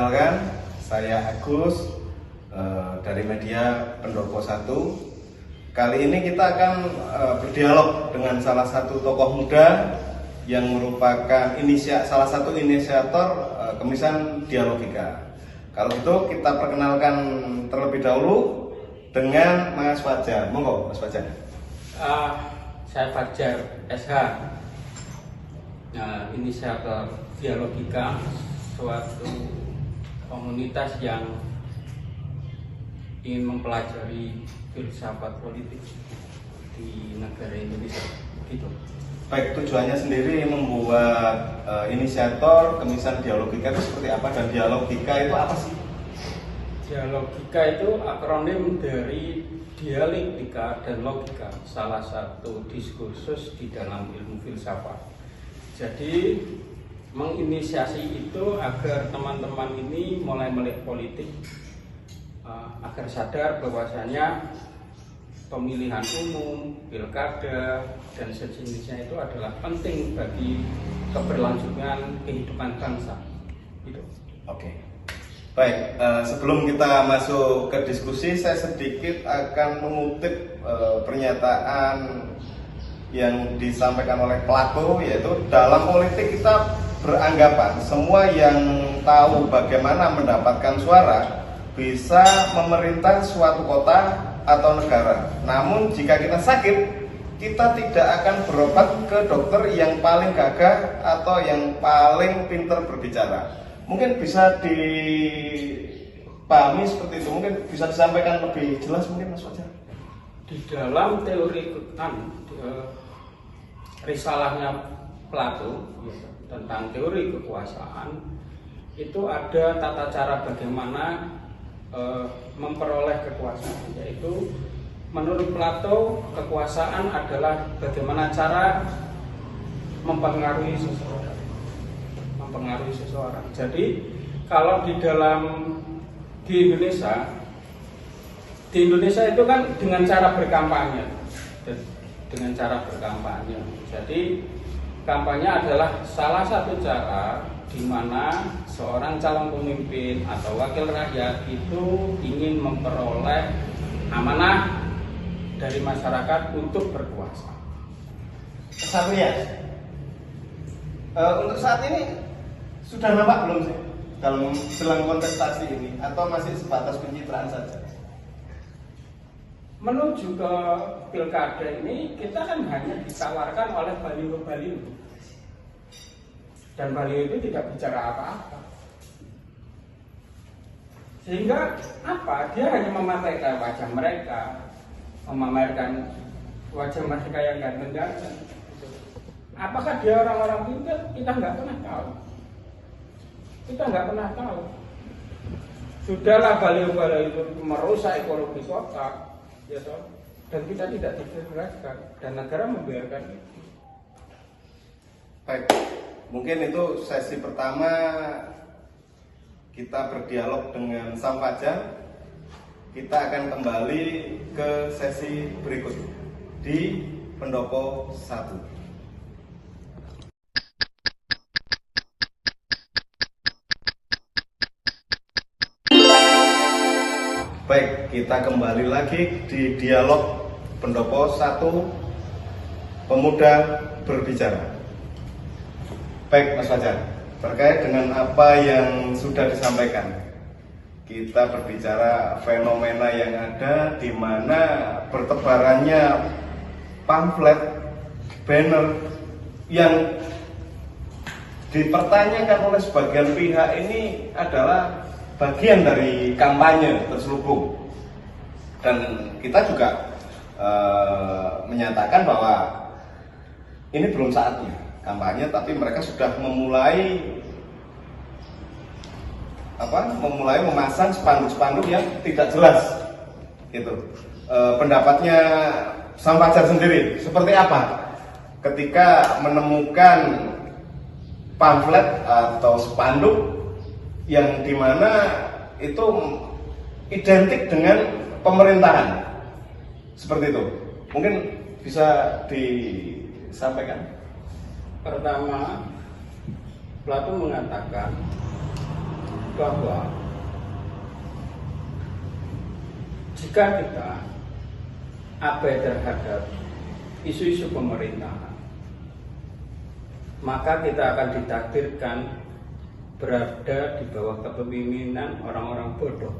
Perkenalkan, saya Agus dari media Pendopo 1. Kali ini kita akan berdialog dengan salah satu tokoh muda yang merupakan salah satu inisiator Kemisan Dialogika. Kalau gitu kita perkenalkan terlebih dahulu dengan Mas Fajar. Monggo Mas Fajar. Saya Fajar SH, inisiator Dialogika, suatu komunitas yang ingin mempelajari filsafat politik di negara Indonesia. Gitu. Baik, tujuannya sendiri membuat inisiator Kemisan Dialogika itu seperti apa, dan dialogika itu apa sih? Dialogika itu akronim dari dialektika dan logika, salah satu diskursus di dalam ilmu filsafat. Jadi menginisiasi itu agar teman-teman ini mulai melek politik, agar sadar bahwasanya pemilihan umum, pilkada, dan sejenisnya itu adalah penting bagi keberlangsungan kehidupan bangsa. Gitu. Oke. Baik, sebelum kita masuk ke diskusi, saya sedikit akan mengutip pernyataan yang disampaikan oleh Plato, yaitu dalam politik kita beranggapan semua yang tahu bagaimana mendapatkan suara bisa memerintah suatu kota atau negara. Namun jika kita sakit, kita tidak akan berobat ke dokter yang paling gagah atau yang paling pintar berbicara. Mungkin bisa dipahami seperti itu. Mungkin bisa disampaikan lebih jelas mungkin Mas Fajar. Di dalam teori risalahnya Plato tentang teori kekuasaan itu ada tata cara bagaimana memperoleh kekuasaan, yaitu menurut Plato kekuasaan adalah bagaimana cara mempengaruhi seseorang. Jadi kalau di Indonesia itu kan dengan cara berkampanye. Jadi kampanye adalah salah satu cara di mana seorang calon pemimpin atau wakil rakyat itu ingin memperoleh amanah dari masyarakat untuk berkuasa. Satu ya. Untuk saat ini sudah nampak belum sih dalam kontestasi ini, atau masih sebatas pencitraan saja? Menuju ke pilkada ini kita kan hanya ditawarkan oleh baliho-baliho, dan baliho itu tidak bicara apa-apa, sehingga dia hanya memamerkan wajah mereka, memamerkan wajah mereka yang ganteng-ganteng. Apakah dia orang-orang pintar? Kita nggak pernah tahu. Sudahlah baliho-baliho itu merusak ekologi kota, ya toh, dan kita tidak dijelaskan, dan negara membiarkan itu. Baik, mungkin itu sesi pertama kita berdialog dengan Sam Fajar. Kita akan kembali ke sesi berikut di Pendopo 1. Baik, kita kembali lagi di dialog Pendopo 1, Pemuda Berbicara. Baik Mas Fajar, terkait dengan apa yang sudah disampaikan, kita berbicara fenomena yang ada di mana bertebarannya pamflet, banner yang dipertanyakan oleh sebagian pihak ini adalah bagian dari kampanye terselubung. Dan kita juga menyatakan bahwa ini belum saatnya kampanye, tapi mereka sudah memulai memasang spanduk-spanduk yang tidak jelas. Gitu. Pendapatnya Sam Fajar sendiri seperti apa ketika menemukan pamflet atau spanduk yang dimana itu identik dengan pemerintahan seperti itu? Mungkin bisa disampaikan. Pertama, Plato mengatakan bahwa jika kita abai terhadap isu-isu pemerintahan, maka kita akan ditakdirkan berada di bawah kepemimpinan orang-orang bodoh.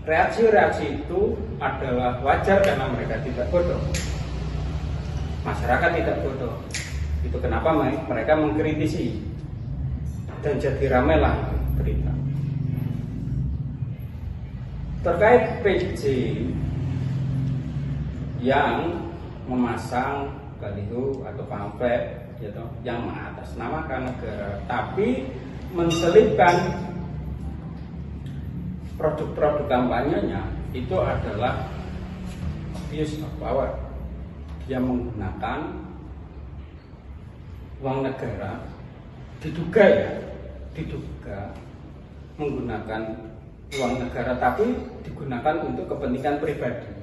Reaksi-reaksi itu adalah wajar karena mereka tidak bodoh. Masyarakat tidak bodoh. Itu kenapa mereka mengkritisi dan jadi ramailah berita. Terkait PJ yang memasang baliho atau pamflet gitu, yang mengatasnamakan negara, tapi menselipkan produk-produk kampanyenya itu adalah abuse of power. Dia menggunakan uang negara, diduga menggunakan uang negara, tapi digunakan untuk kepentingan pribadi.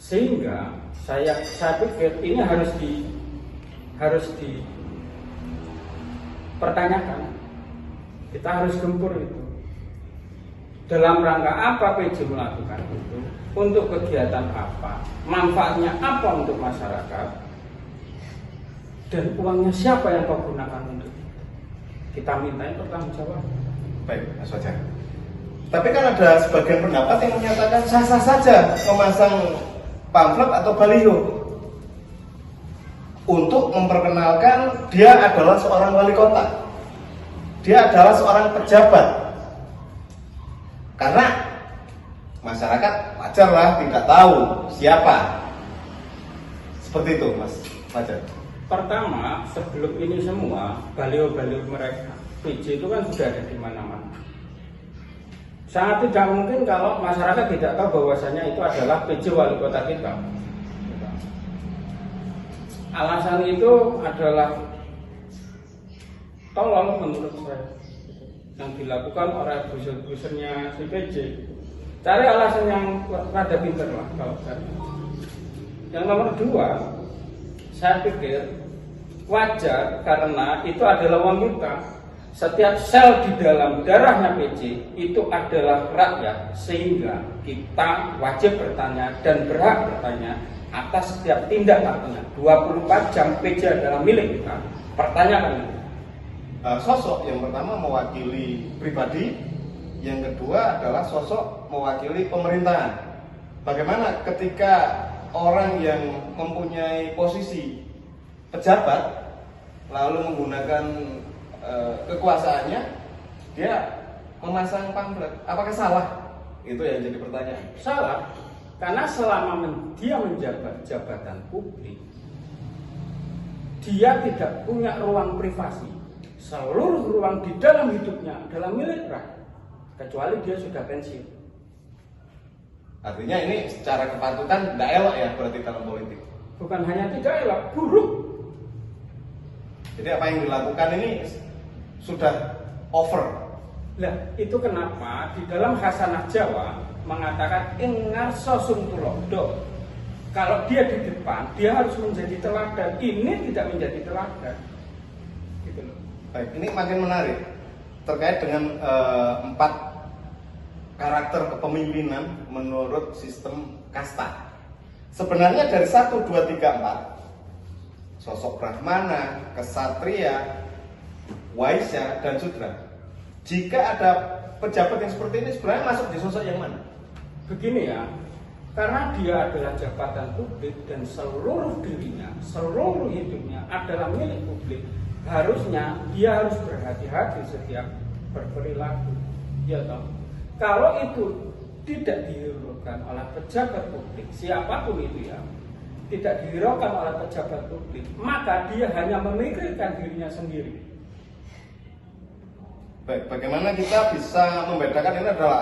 Sehingga saya pikir ini harus dipertanyakan. Kita harus gempur itu. Dalam rangka apa PJ melakukan itu? Untuk kegiatan apa? Manfaatnya apa untuk masyarakat? Dan uangnya siapa yang kau gunakan untuk itu? Kita minta pertanggungjawab. Baik, Mas Fajar. Tapi kan ada sebagian pendapat yang menyatakan sah-sah saja memasang pamflet atau baliho untuk memperkenalkan dia adalah seorang wali kota, dia adalah seorang pejabat. Karena masyarakat wajarlah tidak tahu siapa. Seperti itu, Mas Fajar. Pertama, sebelum ini semua baliho-baliho mereka PJ itu kan sudah ada di mana-mana. Sangat tidak mungkin kalau masyarakat tidak tahu bahwasanya itu adalah PJ wali kota kita. Alasan itu adalah tolong menurut saya yang dilakukan oleh buzzer-buzzernya si PJ. Cari alasan yang rada pinter lah kalau saya. Yang nomor dua, saya pikir wajar karena itu adalah uang kita. Setiap sel di dalam darahnya PJ itu adalah rakyat, sehingga kita wajib bertanya dan berhak bertanya atas setiap tindak lakunya. 24 jam PJ adalah milik kita. Pertanyakan itu. Sosok yang pertama mewakili pribadi, yang kedua adalah sosok mewakili pemerintahan. Bagaimana ketika orang yang mempunyai posisi pejabat lalu menggunakan kekuasaannya, dia memasang pamflet, apakah salah? Itu yang jadi pertanyaan. Salah, karena selama dia menjabat jabatan publik, dia tidak punya ruang privasi. Seluruh ruang di dalam hidupnya adalah milik rakyat, kecuali dia sudah pensiun. Artinya ini secara kepatutan tidak elok ya berarti dalam politik. Bukan hanya tidak elok, buruk. Jadi apa yang dilakukan ini sudah over. Nah, itu kenapa di dalam Hasanah Jawa mengatakan ingarso sum tulodo. Kalau dia di depan, dia harus menjadi teladan. Ini tidak menjadi teladan. Gitu loh. Baik, ini makin menarik terkait dengan 4 karakter kepemimpinan menurut sistem kasta. Sebenarnya dari 1, 2, 3, 4 sosok Brahmana, Kesatria, Waisya, dan Sudra. Jika ada pejabat yang seperti ini sebenarnya masuk di sosok yang mana? Begini ya, karena dia adalah jabatan publik dan seluruh dirinya, seluruh hidupnya adalah milik publik. Harusnya dia harus berhati-hati setiap berperilaku. Ya toh? Kalau itu tidak dihiraukan oleh pejabat publik, siapapun itu ya, tidak dihiraukan oleh pejabat publik, maka dia hanya memikirkan dirinya sendiri. Baik, bagaimana kita bisa membedakan ini adalah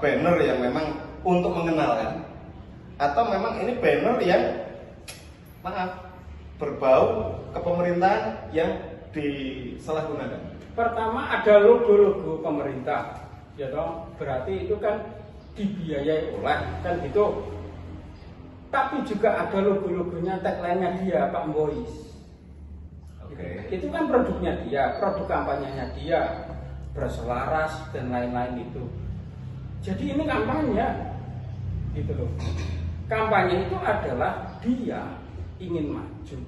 banner yang memang untuk mengenalkan, atau memang ini banner yang berbau kepemerintahan yang disalahgunakan? Pertama ada logo-logo pemerintah, ya toh, berarti itu kan dibiayai oleh, kan gitu. Tapi juga ada logo-logonya, tagline-nya dia, Pak Mbois. Oke. Itu kan produknya dia, produk kampanyenya dia, berselaras dan lain-lain itu. Jadi ini kampanye, gitu loh. Kampanye itu adalah dia ingin maju,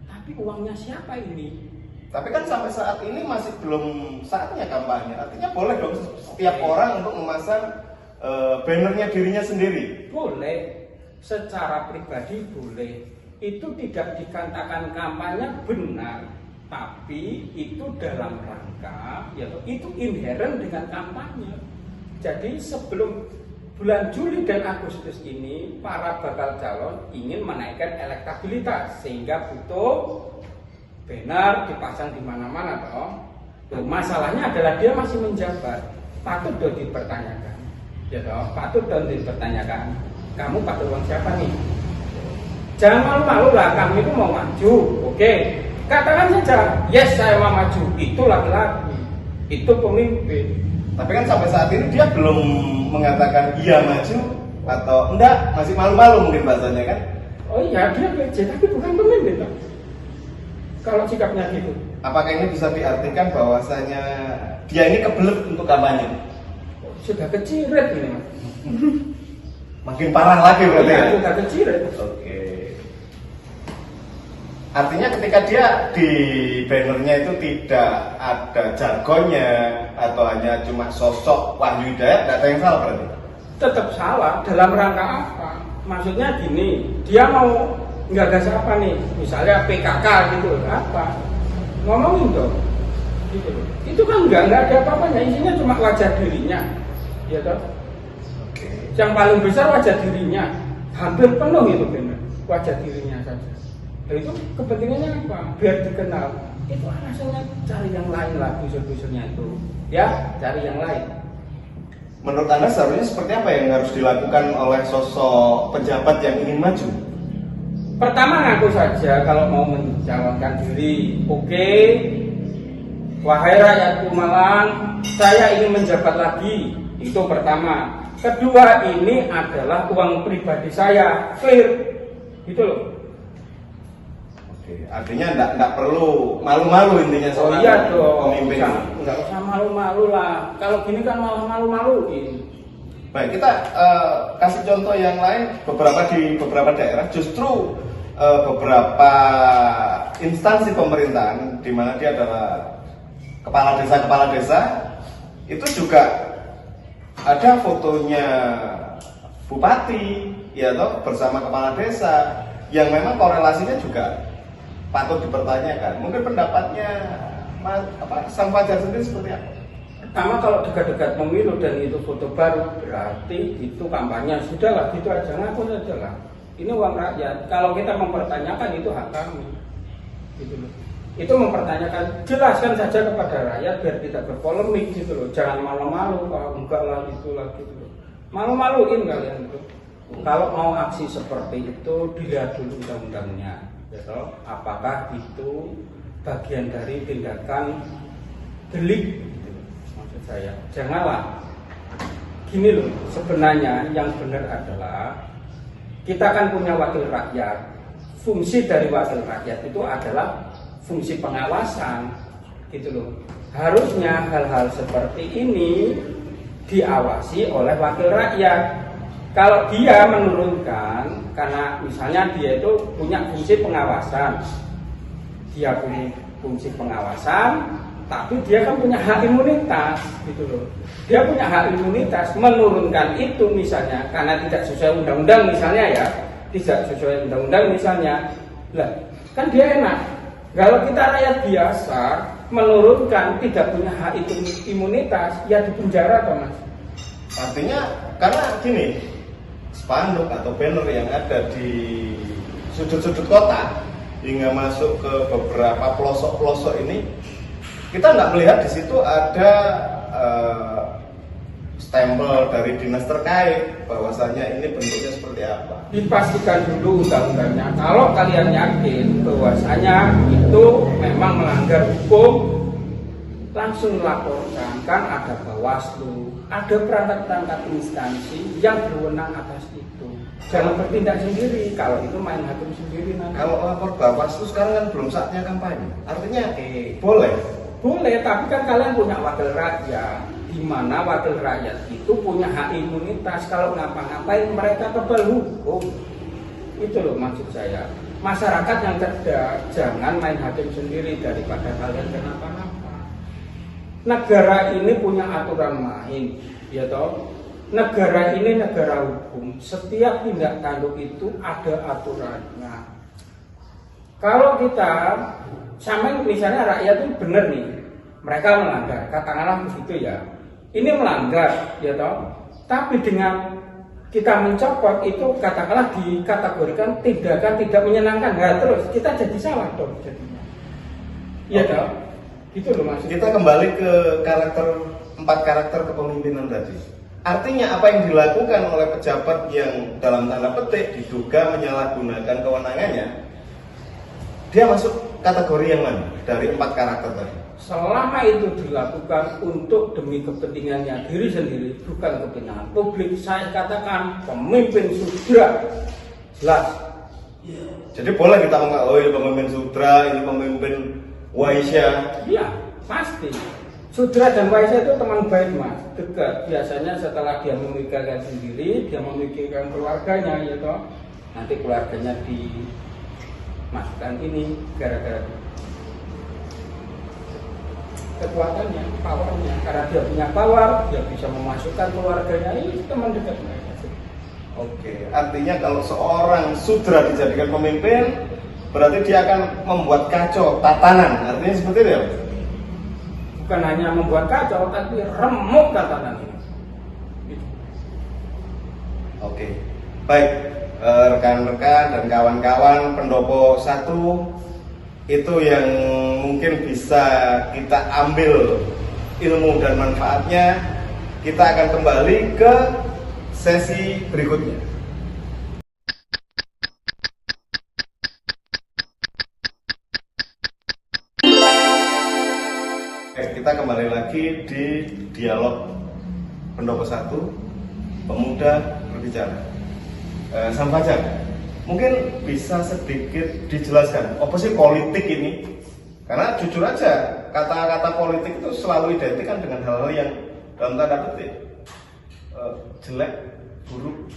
tapi uangnya siapa ini? Tapi kan sampai saat ini masih belum saatnya kampanye. Artinya boleh dong setiap orang untuk memasang bannernya dirinya sendiri. Boleh, secara pribadi boleh. Itu tidak dikatakan kampanye benar, tapi itu dalam rangka, yaitu itu inheren dengan kampanye. Jadi sebelum bulan Juli dan Agustus ini, para bakal calon ingin menaikkan elektabilitas sehingga butuh banner dipasang di mana-mana toh. Masalahnya adalah dia masih menjabat, patut dong dipertanyakan. Ya toh, patut dong dipertanyakan. Kamu pakai uang siapa nih? Jangan malu-malu lah, kamu itu mau maju, oke? Katakan saja, yes saya mau maju. Itu laki-laki, itu pemimpin. Tapi kan sampai saat ini dia belum mengatakan iya maju atau enggak, masih malu-malu mungkin bahasanya kan? Oh iya, dia PJ tapi bukan pemimpin toh. Kalau sikapnya gitu. Apakah ini bisa diartikan bahwasanya dia ini kebelet untuk kampanye? Sudah keciret ini mas. Makin parah lagi berarti ya? Sudah keciret. Oke. Artinya ketika dia di bannernya itu tidak ada jargonnya atau hanya cuma sosok Wahyu Hidayat, tidak ada yang salah berarti? Tetap salah dalam rangka apa? Maksudnya gini, dia mau nggagas apa nih? Misalnya PKK gitu, apa? Ngomongin dong, gitu loh. Itu kan nggak ada apa-apanya, isinya cuma wajah dirinya, ya toh. Oke. Yang paling besar wajah dirinya, hampir penuh itu benar, wajah dirinya saja. Dan itu kepentingannya apa? Biar dikenal. Itu alasannya cari yang lain lah, busur-busurnya itu, ya cari yang lain. Menurut Anda seharusnya seperti apa yang harus dilakukan oleh sosok pejabat yang ingin maju? Pertama ngaku saja kalau mau mencalonkan diri. Oke, wahai rakyatku Malang, saya ingin menjabat lagi. Itu pertama. Kedua, ini adalah uang pribadi saya, clear, gitu loh. Oke, artinya enggak perlu malu-malu intinya Oh soal iya dong, pemimpin. nggak usah malu-malu lah. Kalau gini kan malah malu-maluin. Baik, kita kasih contoh yang lain. Di beberapa daerah justru beberapa instansi pemerintahan di mana dia adalah kepala desa itu juga ada fotonya bupati ya toh bersama kepala desa yang memang korelasinya juga patut dipertanyakan. Mungkin pendapatnya Sang Fajar sendiri seperti apa? Pertama kalau dekat-dekat pemilu dan itu foto baru, berarti itu kampanye. Sudahlah, gitu aja, ngaku saja lah. Ini uang rakyat. Kalau kita mempertanyakan itu hak kami, gitu loh. Itu mempertanyakan, jelaskan saja kepada rakyat biar tidak berpolemik gitu loh. Jangan malu-malu, kalau enggak lah itulah gitu loh. Malu-maluin kalian itu. Kalau mau aksi seperti itu dilihat dulu undang-undangnya, gitu. Apakah itu bagian dari tindakan delik? Gitu. Maksud saya, janganlah. Gini loh, sebenarnya yang benar adalah kita kan punya wakil rakyat. Fungsi dari wakil rakyat itu adalah fungsi pengawasan, gitu loh. Harusnya hal-hal seperti ini diawasi oleh wakil rakyat. Kalau dia menurunkan, karena misalnya dia itu punya fungsi pengawasan, dia punya fungsi pengawasan, tapi dia kan punya hak imunitas, gitu loh. Dia punya hak imunitas, menurunkan itu misalnya karena tidak sesuai undang-undang misalnya ya, tidak sesuai undang-undang misalnya, lah kan dia enak. Kalau kita rakyat biasa menurunkan tidak punya hak itu imunitas, ya dipenjara toh mas. Artinya karena gini, spanduk atau banner yang ada di sudut-sudut kota hingga masuk ke beberapa pelosok-pelosok ini, kita nggak melihat di situ ada stempel dari dinas terkait bahwasanya ini bentuknya seperti apa. Dipastikan dulu undang-undangnya. Kalau kalian yakin bahwasanya itu memang melanggar hukum, langsung laporkan, kan ada Bawaslu, ada perangkat-perangkat instansi yang berwenang atas itu. Jangan bertindak sendiri, kalau itu main hakim sendiri nanti. Kalau lapor Bawaslu sekarang kan belum saatnya kampanye. Artinya boleh. Boleh, tapi kan kalian punya wakil rakyat, di mana wakil rakyat itu punya hak imunitas. Kalau ngapa-ngapain mereka kebal hukum. Itu loh maksud saya. Masyarakat yang cerdas, jangan main hakim sendiri daripada kalian kenapa-napa. Negara ini punya aturan main, ya toh. Negara ini negara hukum. Setiap tindak tanduk itu ada aturannya. Kalau kita sama misalnya rakyat itu benar nih, mereka melanggar, katakanlah begitu ya. Ini melanggar, ya toh. Tapi dengan kita mencopot itu katakanlah dikategorikan tindakan tidak menyenangkan, nah terus kita jadi salah dong jadinya. Iya toh. Gitu loh maksudnya. Kita kembali ke empat karakter kepemimpinan tadi. Artinya apa yang dilakukan oleh pejabat yang dalam tanda petik diduga menyalahgunakan kewenangannya, dia masuk kategori yang mana dari 4 karakter tadi? Selama itu dilakukan untuk demi kepentingannya diri sendiri, bukan kepentingan publik, saya katakan pemimpin sudra jelas. Jadi boleh kita mengatakan, oh ini pemimpin sudra, ini pemimpin waisya. Iya, pasti. Sudra dan waisya itu teman baik mas, dekat. Biasanya setelah dia memikirkan sendiri, dia memikirkan keluarganya, ya toh. Nanti keluarganya dimasukkan ini gara-gara kekuatannya, powernya. Karena dia punya power, dia bisa memasukkan keluarganya. Ini teman dekat mereka. Oke, artinya kalau seorang sudra dijadikan pemimpin, berarti dia akan membuat kacau tatanan. Artinya seperti itu ya? Bukan hanya membuat kacau, tapi remuk tatanan ini. Oke, baik rekan-rekan dan kawan-kawan pendopo 1 itu yang mungkin bisa kita ambil ilmu dan manfaatnya. Kita akan kembali ke sesi berikutnya. Kita kembali lagi di dialog pendopo 1 pemuda berbicara. Sang Fajar, mungkin bisa sedikit dijelaskan apa sih politik ini? Karena jujur aja kata-kata politik itu selalu identik kan dengan hal-hal yang dalam tanda petik jelek, buruk,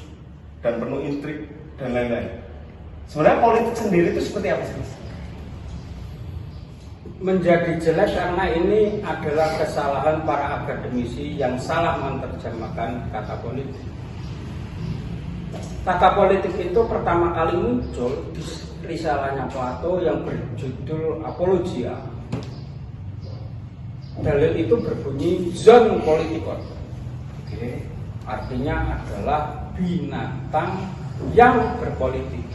dan penuh intrik dan lain-lain. Sebenarnya politik sendiri itu seperti apa sih? Menjadi jelek karena ini adalah kesalahan para akademisi yang salah menerjemahkan kata politik. Kata politik itu pertama kali muncul di risalahnya Plato yang berjudul Apologia. Dalil itu berbunyi zon politikon. Artinya adalah binatang yang berpolitik,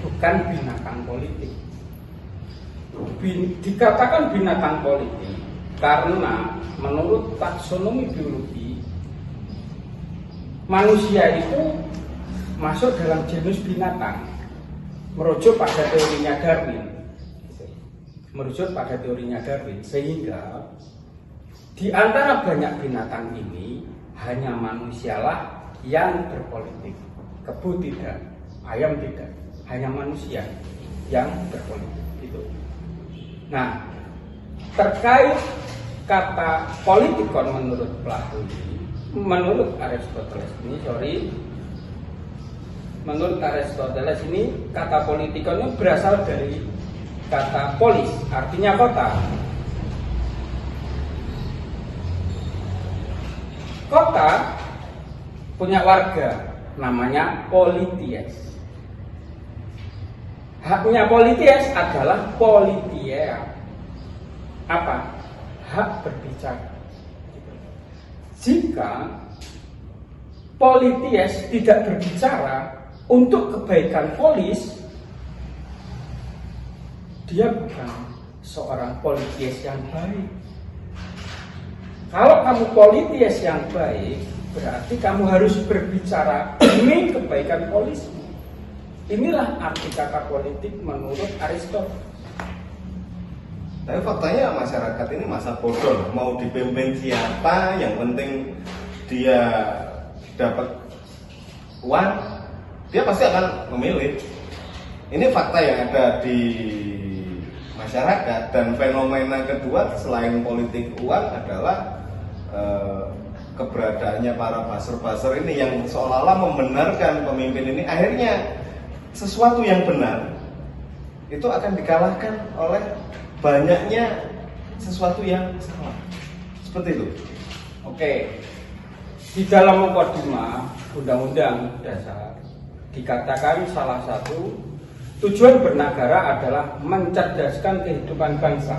bukan binatang politik. Dikatakan binatang politik karena menurut taksonomi biologi manusia itu masuk dalam genus binatang merujuk pada teorinya Darwin sehingga di antara banyak binatang ini hanya manusialah yang berpolitik. Kebo tidak, ayam tidak, hanya manusia yang berpolitik itu. Nah, terkait kata politikon menurut Plato ini, menurut Aristoteles ini kata politikon itu berasal dari kata polis, artinya kota. Kota punya warga, namanya polities. Haknya polities adalah politia. Apa? Hak berbicara. Jika polities tidak berbicara untuk kebaikan polis, dia bukan seorang polities yang baik. Kalau kamu polities yang baik, berarti kamu harus berbicara demi kebaikan polis. Inilah arti kata politik menurut Aristoteles. Tapi faktanya masyarakat ini masa bodoh, mau dipimpin siapa, yang penting dia dapat uang, dia pasti akan memilih. Ini fakta yang ada di masyarakat. Dan fenomena kedua selain politik uang adalah keberadaannya para buzzer-buzzer ini yang seolah-olah membenarkan pemimpin ini. Akhirnya sesuatu yang benar itu akan dikalahkan oleh banyaknya sesuatu yang salah. Seperti itu. Oke. Di dalam mukadimah Undang-Undang Dasar dikatakan salah satu tujuan bernegara adalah mencerdaskan kehidupan bangsa.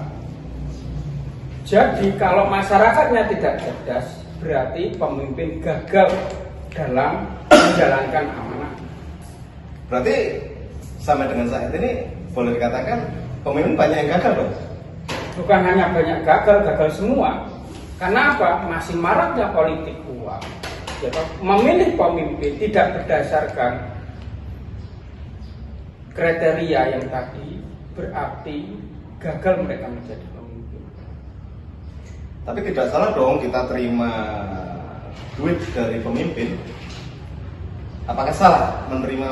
Jadi kalau masyarakatnya tidak cerdas, berarti pemimpin gagal dalam menjalankan amanah. Berarti sampai dengan saat ini boleh dikatakan pemimpin banyak yang gagal dong? Bukan hanya banyak gagal, gagal semua. Karena apa? Masih maraknya politik uang. Jadi, memilih pemimpin tidak berdasarkan kriteria yang tadi, berarti gagal mereka menjadi pemimpin. Tapi tidak salah dong kita terima duit dari pemimpin. Apakah salah menerima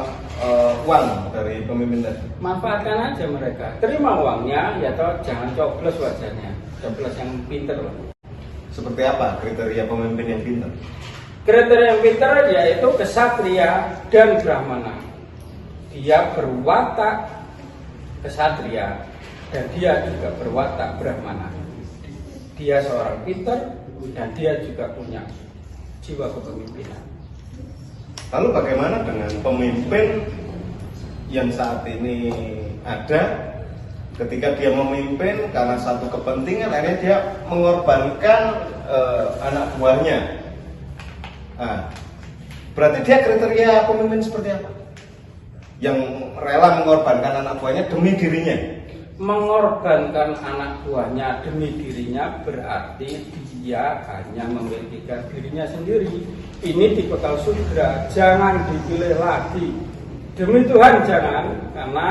uang dari pemimpin tadi? Manfaatkan aja mereka. Terima uangnya, ya toh jangan coblos wajahnya. Coblos yang pinter loh. Seperti apa kriteria pemimpin yang pintar? Kriteria yang pintar yaitu kesatria dan brahmana. Dia berwatak kesatria dan dia juga berwatak brahmana. Dia seorang pintar dan dia juga punya jiwa kepemimpinan. Lalu bagaimana dengan pemimpin yang saat ini ada, ketika dia memimpin karena satu kepentingan akhirnya dia mengorbankan anak buahnya. Nah, berarti dia kriteria pemimpin seperti apa? Yang rela mengorbankan anak buahnya demi dirinya. Mengorbankan anak buahnya demi dirinya berarti dia hanya memikirkan dirinya sendiri. Ini tipikal sudra, jangan dipilih lagi. Demi Tuhan jangan, karena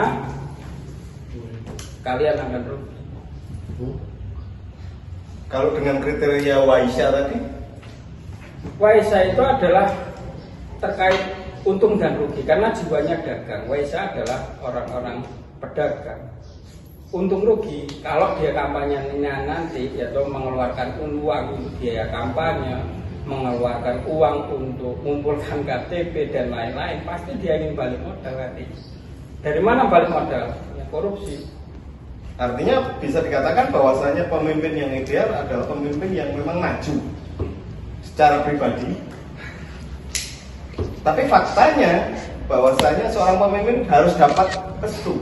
kalian akan rugi. Kalau dengan kriteria Waisya tadi? Waisya itu adalah terkait untung dan rugi, karena jiwanya dagang. Waisya adalah orang-orang pedagang. Untung rugi, kalau dia kampanyenya nanti yaitu mengeluarkan uang untuk biaya kampanye, mengeluarkan uang untuk mengumpulkan KTP dan lain-lain, pasti dia ingin balik modal nanti. Dari mana balik modal? Ya korupsi. Artinya bisa dikatakan bahwasanya pemimpin yang ideal adalah pemimpin yang memang maju secara pribadi. Tapi faktanya bahwasanya seorang pemimpin harus dapat restu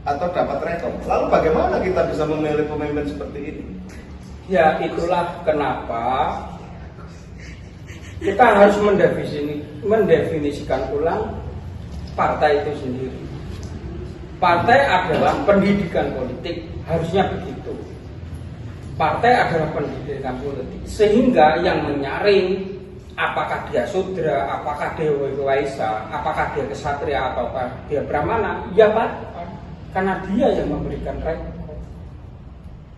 atau dapat rekom. Lalu bagaimana kita bisa memilih pemimpin seperti ini? Ya itulah kenapa kita harus mendefinisikan ulang partai itu sendiri. Partai adalah pendidikan politik, harusnya begitu. Partai adalah pendidikan politik, sehingga yang menyaring apakah dia sudra, apakah dia waisya, apakah dia kesatria ataukah dia brahmana, ya partai. Karena dia yang memberikan rekor.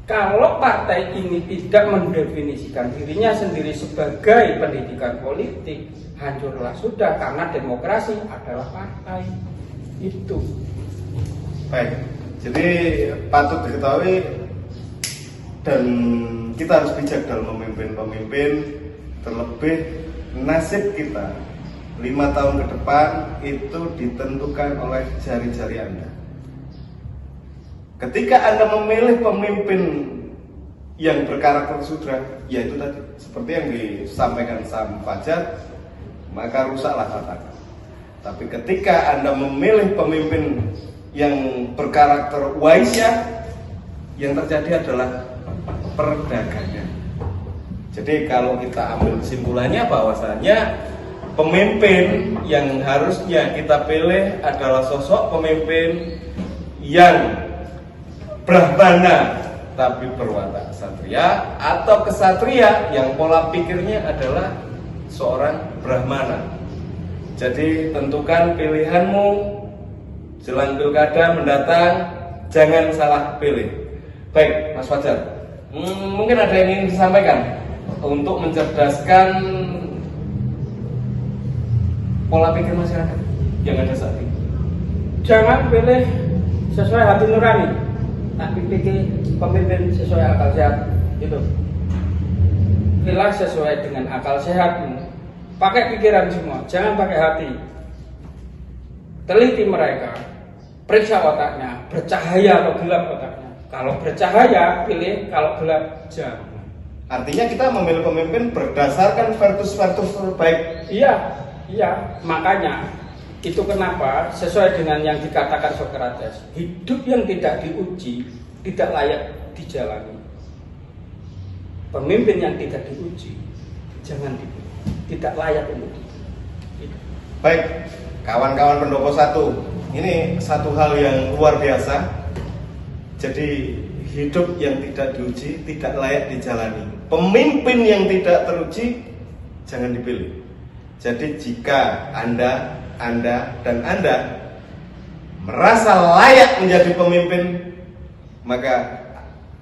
Kalau partai ini tidak mendefinisikan dirinya sendiri sebagai pendidikan politik, hancurlah sudah, karena demokrasi adalah partai. Itu. Baik, jadi patut diketahui dan kita harus bijak dalam memimpin pemimpin. Terlebih nasib kita 5 tahun ke depan itu ditentukan oleh jari-jari Anda. Ketika Anda memilih pemimpin yang berkarakter sudra, yaitu tadi seperti yang disampaikan Sam Fajar, maka rusaklah tatanan. Tapi ketika Anda memilih pemimpin yang berkarakter waisya, yang terjadi adalah perdagangan. Jadi kalau kita ambil kesimpulannya bahwasanya pemimpin yang harusnya kita pilih adalah sosok pemimpin yang brahmana tapi berwatak ksatria, atau kesatria yang pola pikirnya adalah seorang brahmana. Jadi tentukan pilihanmu jelang pilkada mendatang, jangan salah pilih. Baik, Mas Fajar. Mungkin ada yang ingin disampaikan untuk mencerdaskan pola pikir masyarakat yang ada saat ini. Jangan pilih sesuai hati nurani, tapi pilih pemimpin sesuai akal sehat. Itu. Pilih sesuai dengan akal sehatmu. Pakai pikiran semua, jangan pakai hati. Teliti mereka, periksa otaknya, bercahaya atau gelap otaknya. Kalau bercahaya pilih, kalau gelap jangan. Artinya kita memilih pemimpin berdasarkan virtus-virtus terbaik. Iya, makanya itu kenapa sesuai dengan yang dikatakan Socrates, hidup yang tidak diuji tidak layak dijalani. Pemimpin yang tidak diuji jangan dipilih, tidak layak untuk dipilih. Baik, kawan-kawan pendopo 1, ini satu hal yang luar biasa. Jadi hidup yang tidak diuji tidak layak dijalani. Pemimpin yang tidak teruji jangan dipilih. Jadi jika Anda dan Anda merasa layak menjadi pemimpin, maka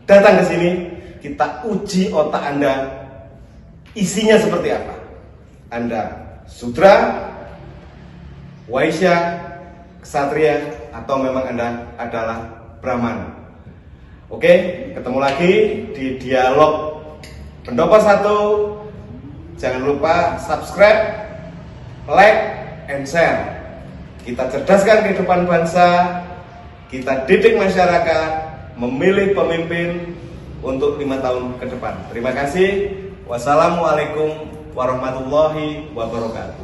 datang ke sini, kita uji otak Anda, isinya seperti apa. Anda Sudra, Waisya, Ksatria, atau memang Anda adalah Brahmana. Oke, ketemu lagi di Dialog Pendopo 1. Jangan lupa subscribe, like, and share. Kita cerdaskan kehidupan bangsa, kita didik masyarakat, memilih pemimpin untuk 5 tahun ke depan. Terima kasih. Wassalamualaikum warahmatullahi wabarakatuh.